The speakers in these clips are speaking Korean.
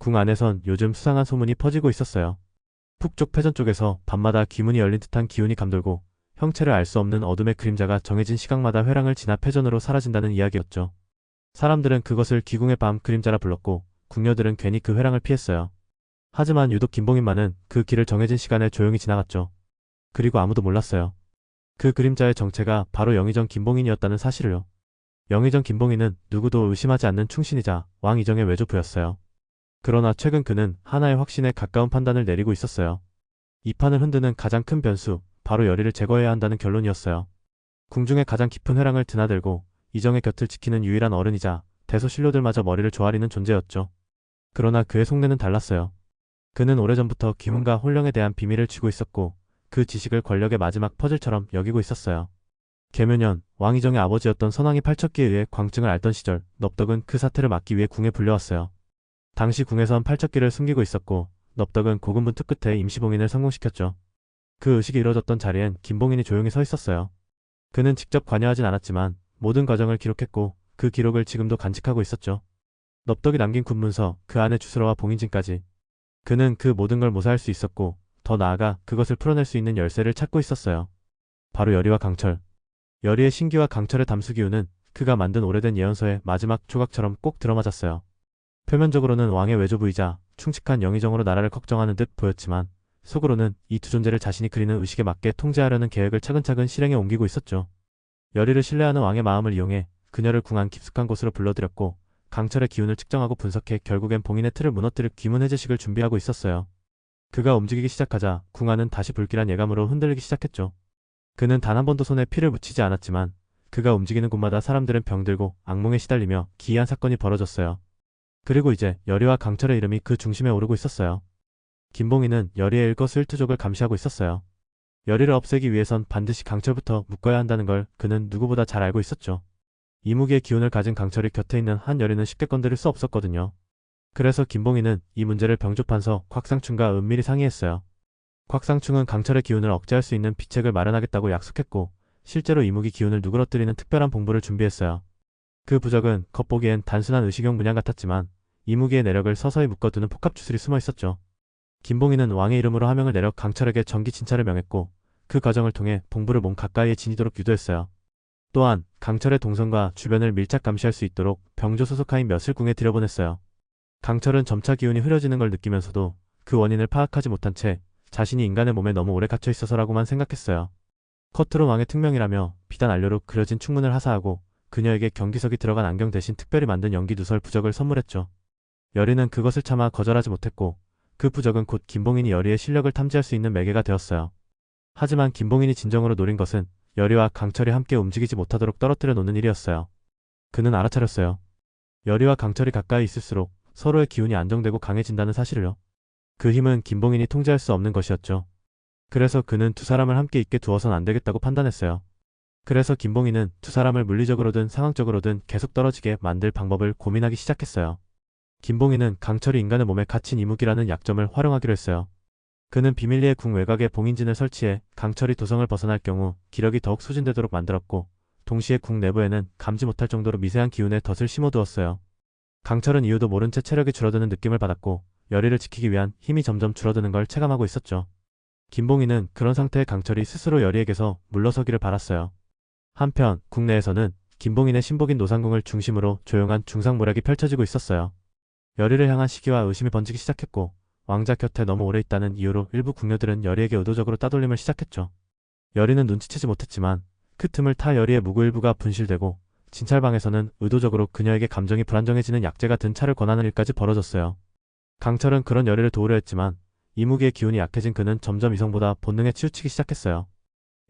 궁 안에선 요즘 수상한 소문이 퍼지고 있었어요. 북쪽 패전 쪽에서 밤마다 귀문이 열린 듯한 기운이 감돌고 형체를 알 수 없는 어둠의 그림자가 정해진 시각마다 회랑을 지나 패전으로 사라진다는 이야기였죠. 사람들은 그것을 기궁의 밤 그림자라 불렀고 궁녀들은 괜히 그 회랑을 피했어요. 하지만 유독 김봉인만은 그 길을 정해진 시간에 조용히 지나갔죠. 그리고 아무도 몰랐어요. 그 그림자의 정체가 바로 영의정 김봉인이었다는 사실을요. 영의정 김봉인은 누구도 의심하지 않는 충신이자 왕이정의 외조부였어요. 그러나 최근 그는 하나의 확신에 가까운 판단을 내리고 있었어요. 이 판을 흔드는 가장 큰 변수, 바로 열의를 제거해야 한다는 결론이었어요. 궁중에 가장 깊은 회랑을 드나들고 이정의 곁을 지키는 유일한 어른이자 대소신료들마저 머리를 조아리는 존재였죠. 그러나 그의 속내는 달랐어요. 그는 오래전부터 기문과 혼령에 대한 비밀을 쥐고 있었고 그 지식을 권력의 마지막 퍼즐처럼 여기고 있었어요. 계묘년, 왕이정의 아버지였던 선왕이 팔척기에 의해 광증을 앓던 시절 넙덕은 그 사태를 막기 위해 궁에 불려왔어요. 당시 궁에선 팔척기를 숨기고 있었고 넙덕은 고군분투 끝에 임시봉인을 성공시켰죠. 그 의식이 이뤄졌던 자리엔 김봉인이 조용히 서 있었어요. 그는 직접 관여하진 않았지만 모든 과정을 기록했고 그 기록을 지금도 간직하고 있었죠. 넙덕이 남긴 군문서, 그 안에 주스러와 봉인진까지. 그는 그 모든 걸 모사할 수 있었고 더 나아가 그것을 풀어낼 수 있는 열쇠를 찾고 있었어요. 바로 열의와 강철. 열의의 신기와 강철의 담수기운은 그가 만든 오래된 예언서의 마지막 조각처럼 꼭 들어맞았어요. 표면적으로는 왕의 외조부이자 충직한 영의정으로 나라를 걱정하는 듯 보였지만 속으로는 이 두 존재를 자신이 그리는 의식에 맞게 통제하려는 계획을 차근차근 실행에 옮기고 있었죠. 열의를 신뢰하는 왕의 마음을 이용해 그녀를 궁 안 깊숙한 곳으로 불러들였고 강철의 기운을 측정하고 분석해 결국엔 봉인의 틀을 무너뜨릴 귀문 해제식을 준비하고 있었어요. 그가 움직이기 시작하자 궁 안은 다시 불길한 예감으로 흔들리기 시작했죠. 그는 단 한 번도 손에 피를 묻히지 않았지만 그가 움직이는 곳마다 사람들은 병들고 악몽에 시달리며 기이한 사건이 벌어졌어요. 그리고 이제 열의와 강철의 이름이 그 중심에 오르고 있었어요. 김봉인은 열의의 일거수일투족을 감시하고 있었어요. 열의를 없애기 위해선 반드시 강철부터 묶어야 한다는 걸 그는 누구보다 잘 알고 있었죠. 이무기의 기운을 가진 강철이 곁에 있는 한 열의는 쉽게 건드릴 수 없었거든요. 그래서 김봉인은 이 문제를 병조판서 곽상충과 은밀히 상의했어요. 곽상충은 강철의 기운을 억제할 수 있는 비책을 마련하겠다고 약속했고 실제로 이무기 기운을 누그러뜨리는 특별한 봉부를 준비했어요. 그 부적은 겉보기엔 단순한 의식용 문양 같았지만 이무기의 내력을 서서히 묶어두는 폭합주술이 숨어 있었죠. 김봉인은 왕의 이름으로 하명을 내려 강철에게 정기 진찰을 명했고 그 과정을 통해 봉부를 몸 가까이에 지니도록 유도했어요. 또한 강철의 동선과 주변을 밀착 감시할 수 있도록 병조 소속하인 몇을 궁에 들여보냈어요. 강철은 점차 기운이 흐려지는 걸 느끼면서도 그 원인을 파악하지 못한 채 자신이 인간의 몸에 너무 오래 갇혀 있어서라고만 생각했어요. 커트론 왕의 특명이라며 비단 안료로 그려진 충문을 하사하고 그녀에게 경기석이 들어간 안경 대신 특별히 만든 연기 누설 부적을 선물했죠. 열의는 그것을 차마 거절하지 못했고 그 부적은 곧 김봉인이 열의의 실력을 탐지할 수 있는 매개가 되었어요. 하지만 김봉인이 진정으로 노린 것은 열의와 강철이 함께 움직이지 못하도록 떨어뜨려 놓는 일이었어요. 그는 알아차렸어요. 열의와 강철이 가까이 있을수록 서로의 기운이 안정되고 강해진다는 사실을요. 그 힘은 김봉인이 통제할 수 없는 것이었죠. 그래서 그는 두 사람을 함께 있게 두어선 안 되겠다고 판단했어요. 그래서 김봉인은 두 사람을 물리적으로든 상황적으로든 계속 떨어지게 만들 방법을 고민하기 시작했어요. 김봉인은 강철이 인간의 몸에 갇힌 이무기라는 약점을 활용하기로 했어요. 그는 비밀리에 궁 외곽에 봉인진을 설치해 강철이 도성을 벗어날 경우 기력이 더욱 소진되도록 만들었고 동시에 궁 내부에는 감지 못할 정도로 미세한 기운의 덫을 심어두었어요. 강철은 이유도 모른 채 체력이 줄어드는 느낌을 받았고 열의를 지키기 위한 힘이 점점 줄어드는 걸 체감하고 있었죠. 김봉인은 그런 상태의 강철이 스스로 열의에게서 물러서기를 바랐어요. 한편 국내에서는 김봉인의 신복인 노상궁을 중심으로 조용한 중상모략이 펼쳐지고 있었어요. 열의를 향한 시기와 의심이 번지기 시작했고 왕자 곁에 너무 오래 있다는 이유로 일부 궁녀들은 열의에게 의도적으로 따돌림을 시작했죠. 열의는 눈치채지 못했지만 그 틈을 타 열의의 무구 일부가 분실되고 진찰방에서는 의도적으로 그녀에게 감정이 불안정해지는 약재가 든 차를 권하는 일까지 벌어졌어요. 강철은 그런 열의를 도우려 했지만 이무기의 기운이 약해진 그는 점점 이성보다 본능에 치우치기 시작했어요.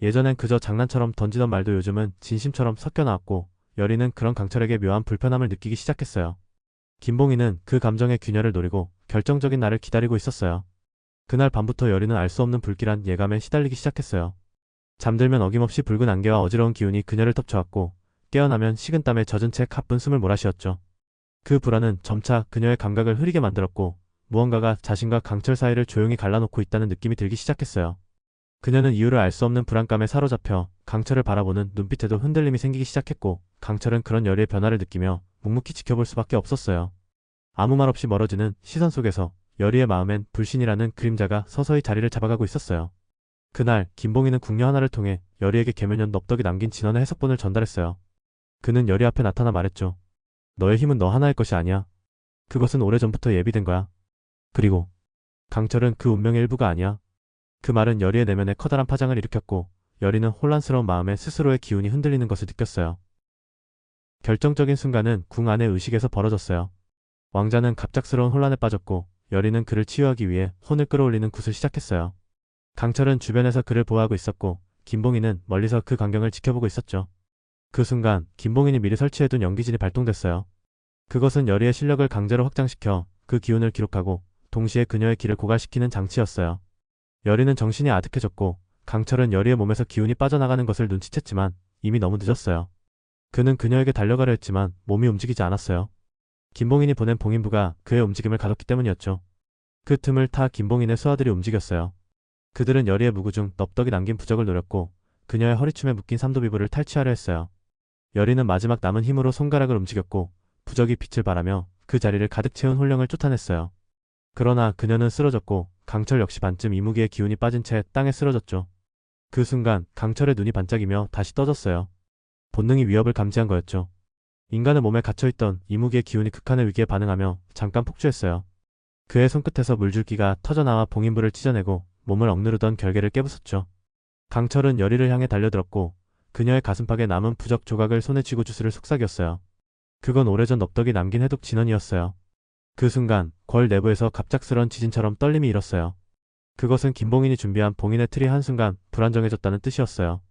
예전엔 그저 장난처럼 던지던 말도 요즘은 진심처럼 섞여 나왔고 열의는 그런 강철에게 묘한 불편함을 느끼기 시작했어요. 김봉인은 그 감정의 균열을 노리고 결정적인 날을 기다리고 있었어요. 그날 밤부터 열의는 알 수 없는 불길한 예감에 시달리기 시작했어요. 잠들면 어김없이 붉은 안개와 어지러운 기운이 그녀를 덮쳐왔고 깨어나면 식은땀에 젖은 채 가쁜 숨을 몰아쉬었죠. 그 불안은 점차 그녀의 감각을 흐리게 만들었고 무언가가 자신과 강철 사이를 조용히 갈라놓고 있다는 느낌이 들기 시작했어요. 그녀는 이유를 알 수 없는 불안감에 사로잡혀 강철을 바라보는 눈빛에도 흔들림이 생기기 시작했고 강철은 그런 열의의 변화를 느끼며 묵묵히 지켜볼 수밖에 없었어요. 아무 말 없이 멀어지는 시선 속에서 여리의 마음엔 불신이라는 그림자가 서서히 자리를 잡아가고 있었어요. 그날 김봉희는 궁녀 하나를 통해 여리에게 계면연 넙덕이 남긴 진원의 해석본을 전달했어요. 그는 여리 앞에 나타나 말했죠. 너의 힘은 너 하나의 것이 아니야. 그것은 오래전부터 예비된 거야. 그리고 강철은 그 운명의 일부가 아니야. 그 말은 여리의 내면에 커다란 파장을 일으켰고 여리는 혼란스러운 마음에 스스로의 기운이 흔들리는 것을 느꼈어요. 결정적인 순간은 궁 안의 의식에서 벌어졌어요. 왕자는 갑작스러운 혼란에 빠졌고 여리는 그를 치유하기 위해 혼을 끌어올리는 굿을 시작했어요. 강철은 주변에서 그를 보호하고 있었고 김봉희는 멀리서 그 광경을 지켜보고 있었죠. 그 순간 김봉인이 미리 설치해둔 연기진이 발동됐어요. 그것은 여리의 실력을 강제로 확장시켜 그 기운을 기록하고 동시에 그녀의 기를 고갈시키는 장치였어요. 여리는 정신이 아득해졌고 강철은 여리의 몸에서 기운이 빠져나가는 것을 눈치챘지만 이미 너무 늦었어요. 그는 그녀에게 달려가려 했지만 몸이 움직이지 않았어요. 김봉인이 보낸 봉인부가 그의 움직임을 가뒀기 때문이었죠. 그 틈을 타 김봉인의 수하들이 움직였어요. 그들은 여리의 무구중 넙덕이 남긴 부적을 노렸고 그녀의 허리춤에 묶인 삼도비부를 탈취하려 했어요. 여리는 마지막 남은 힘으로 손가락을 움직였고 부적이 빛을 발하며 그 자리를 가득 채운 혼령을 쫓아냈어요. 그러나 그녀는 쓰러졌고 강철 역시 반쯤 이무기의 기운이 빠진 채 땅에 쓰러졌죠. 그 순간 강철의 눈이 반짝이며 다시 떠졌어요. 본능이 위협을 감지한 거였죠. 인간의 몸에 갇혀있던 이무기의 기운이 극한의 위기에 반응하며 잠깐 폭주했어요. 그의 손끝에서 물줄기가 터져나와 봉인부를 찢어내고 몸을 억누르던 결계를 깨부쉈죠. 강철은 여리를 향해 달려들었고 그녀의 가슴팍에 남은 부적 조각을 손에 쥐고 주스를 속삭였어요. 그건 오래전 넙덕이 남긴 해독 진원이었어요. 그 순간 궐 내부에서 갑작스런 지진처럼 떨림이 일었어요. 그것은 김봉인이 준비한 봉인의 틀이 한순간 불안정해졌다는 뜻이었어요.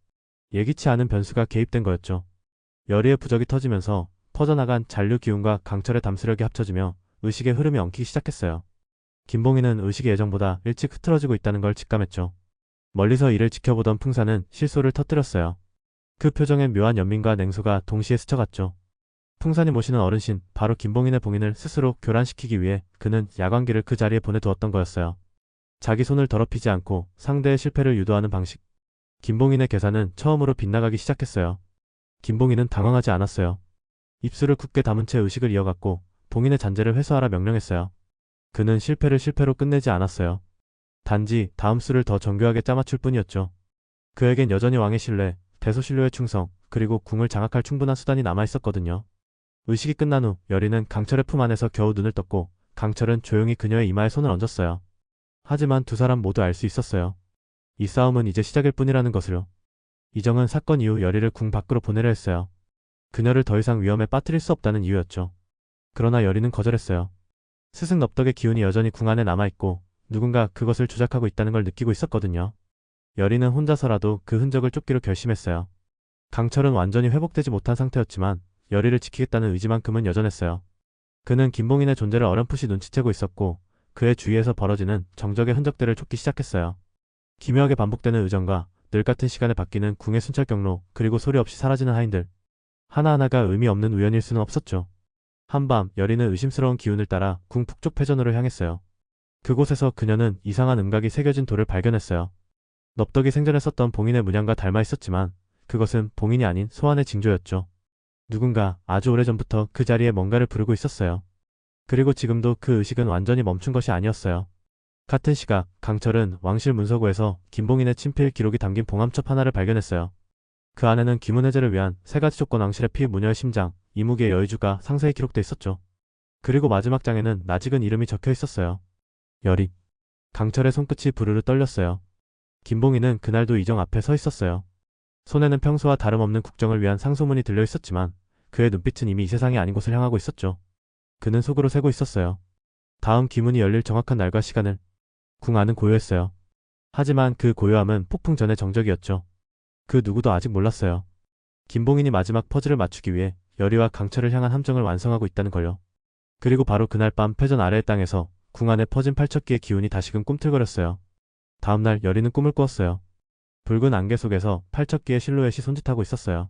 예기치 않은 변수가 개입된 거였죠. 여리의 부적이 터지면서 퍼져나간 잔류 기운과 강철의 담수력이 합쳐지며 의식의 흐름이 엉키기 시작했어요. 김봉인은 의식이 예정보다 일찍 흐트러지고 있다는 걸 직감했죠. 멀리서 이를 지켜보던 풍사는 실소를 터뜨렸어요. 그 표정엔 묘한 연민과 냉소가 동시에 스쳐갔죠. 풍산이 모시는 어른신, 바로 김봉인의 봉인을 스스로 교란시키기 위해 그는 야광기를 그 자리에 보내두었던 거였어요. 자기 손을 더럽히지 않고 상대의 실패를 유도하는 방식. 김봉인의 계산은 처음으로 빗나가기 시작했어요. 김봉인은 당황하지 않았어요. 입술을 굳게 다문 채 의식을 이어갔고 봉인의 잔재를 회수하라 명령했어요. 그는 실패를 실패로 끝내지 않았어요. 단지 다음 수를 더 정교하게 짜맞출 뿐이었죠. 그에겐 여전히 왕의 신뢰, 대소신료의 충성, 그리고 궁을 장악할 충분한 수단이 남아있었거든요. 의식이 끝난 후 여리는 강철의 품 안에서 겨우 눈을 떴고 강철은 조용히 그녀의 이마에 손을 얹었어요. 하지만 두 사람 모두 알 수 있었어요. 이 싸움은 이제 시작일 뿐이라는 것을요. 이정은 사건 이후 여리를 궁 밖으로 보내려 했어요. 그녀를 더 이상 위험에 빠뜨릴 수 없다는 이유였죠. 그러나 여리는 거절했어요. 스승 넙덕의 기운이 여전히 궁 안에 남아있고 누군가 그것을 조작하고 있다는 걸 느끼고 있었거든요. 여리는 혼자서라도 그 흔적을 쫓기로 결심했어요. 강철은 완전히 회복되지 못한 상태였지만 여리를 지키겠다는 의지만큼은 여전했어요. 그는 김봉인의 존재를 어렴풋이 눈치채고 있었고 그의 주위에서 벌어지는 정적의 흔적들을 쫓기 시작했어요. 기묘하게 반복되는 의정과 늘 같은 시간에 바뀌는 궁의 순찰 경로, 그리고 소리 없이 사라지는 하인들. 하나하나가 의미 없는 우연일 수는 없었죠. 한밤 여리는 의심스러운 기운을 따라 궁 북쪽 패전으로 향했어요. 그곳에서 그녀는 이상한 음각이 새겨진 돌을 발견했어요. 넙덕이 생전에 썼던 봉인의 문양과 닮아 있었지만 그것은 봉인이 아닌 소환의 징조였죠. 누군가 아주 오래전부터 그 자리에 뭔가를 부르고 있었어요. 그리고 지금도 그 의식은 완전히 멈춘 것이 아니었어요. 같은 시각 강철은 왕실 문서고에서 김봉인의 친필 기록이 담긴 봉함첩 하나를 발견했어요. 그 안에는 귀문 해제를 위한 세 가지 조건 왕실의 피, 무녀의 심장, 이무기의 여의주가 상세히 기록돼 있었죠. 그리고 마지막 장에는 낯익은 이름이 적혀 있었어요. 여리. 강철의 손끝이 부르르 떨렸어요. 김봉인은 그날도 이정 앞에 서 있었어요. 손에는 평소와 다름없는 국정을 위한 상소문이 들려 있었지만 그의 눈빛은 이미 이 세상이 아닌 곳을 향하고 있었죠. 그는 속으로 세고 있었어요. 다음 귀문이 열릴 정확한 날과 시간을. 궁 안은 고요했어요. 하지만 그 고요함은 폭풍 전의 정적이었죠. 그 누구도 아직 몰랐어요. 김봉인이 마지막 퍼즐을 맞추기 위해 여리와 강철을 향한 함정을 완성하고 있다는 걸요. 그리고 바로 그날 밤 패전 아래의 땅에서 궁 안에 퍼진 팔척기의 기운이 다시금 꿈틀거렸어요. 다음날 여리는 꿈을 꾸었어요. 붉은 안개 속에서 팔척기의 실루엣이 손짓하고 있었어요.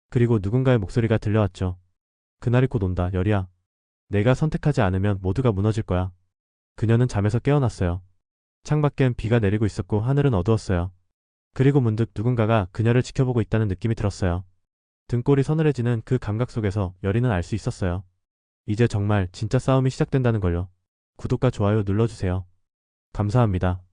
그리고 누군가의 목소리가 들려왔죠. 그날이 곧 온다, 여리야. 내가 선택하지 않으면 모두가 무너질 거야. 그녀는 잠에서 깨어났어요. 창밖엔 비가 내리고 있었고 하늘은 어두웠어요. 그리고 문득 누군가가 그녀를 지켜보고 있다는 느낌이 들었어요. 등골이 서늘해지는 그 감각 속에서 여리는 알 수 있었어요. 이제 정말 진짜 싸움이 시작된다는 걸요. 구독과 좋아요 눌러주세요. 감사합니다.